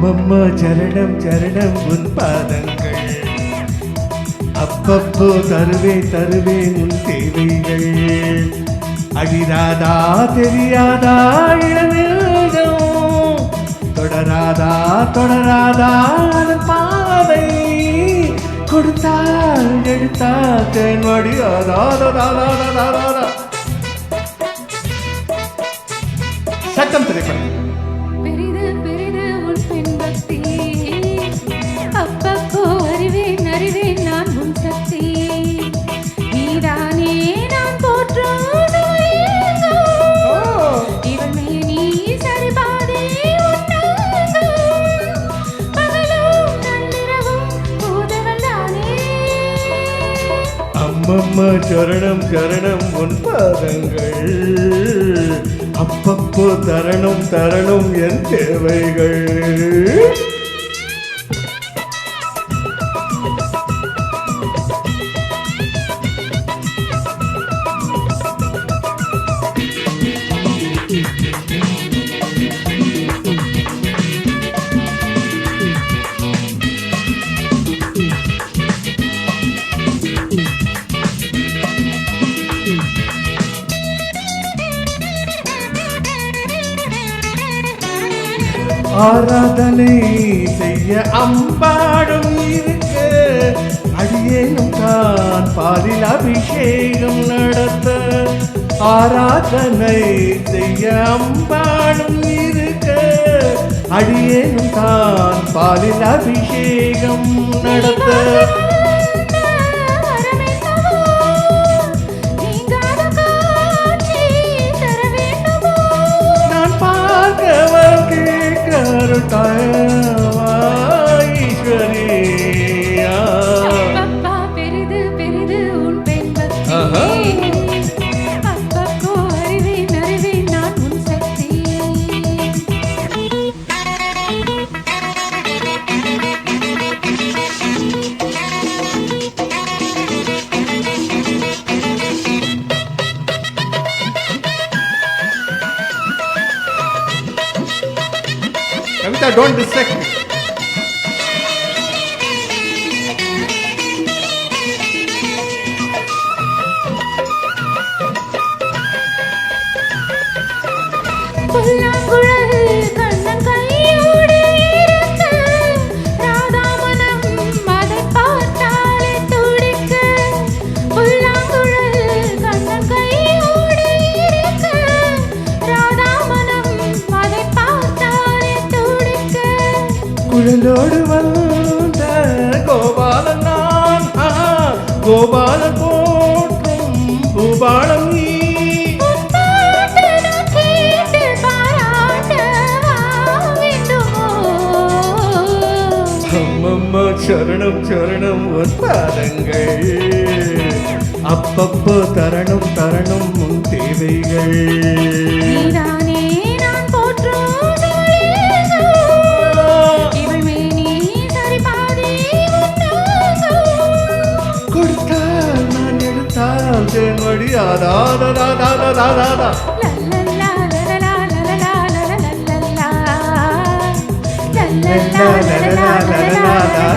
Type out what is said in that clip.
அம்மம்மா சரணம் சரணம் உன் பாதங்கள், அப்பப்போ தருவேன் உன் தேவைகள். அடிராதா தெரியாதா இளவேகம், தொடராதா அதன் பாதை, கொடுத்தால் எடுத்தால் தேன்வடியாதா. சட்டம் திரைப்படம். பெரிது பெரிது உன் பின்பக்தி, அப்பப்போ அறிவேன் நான் உன் சக்தி. நீதானே நான் போற்றும் இவன் மேனி சரிபாதே உண்டாகும், பகலும் நள்ளிரவும் பூதவன் தானே. அம்மம்மா சரணம் சரணம் உன் பாதங்கள், அப்பப்போ தரணும் என் தேவைகள். ஆராதனை செய்ய அம்பாடும் இருக்க, அடியேனும் தான் பாலில் அபிஷேகம் நடத்த. ஆராதனை செய்ய அம்பாடும் இருக்க, அடியேனும் தான் பாலில் அபிஷேகம் நடத்த. பெரிது பெரிது உன் பெண்பக்தி, அப்பப்போ அறிவேன் நான் உன் சக்தி. Kavita, don't distract me. புல்லாங்குழல் கண்ணன் கையோடு இருக்க, ராதாமனம் அதை பார்த்தாலே துடிக்க. புல்லாங்குழல் கண்ணன் கையோடு இருக்க, ராதாமனம் அதை பார்த்தாலே துடிக்க. குழலோடு வந்த கோபாலன் நான், கோபாலன் போற்றும் பூபாலம் நீ. அம்மம்மா சரணம் சரணம் உன் பாதங்கள், அப்பப்போ தரணும் உன் தேவைகள். நீதானே நான் போற்றும் இவள் மேனி சரிபாதே உண்டாகும், கொடுத்தால் நான் எடுத்தால் தேன்வடியாதா. la la la la la la la la la la la la la la la la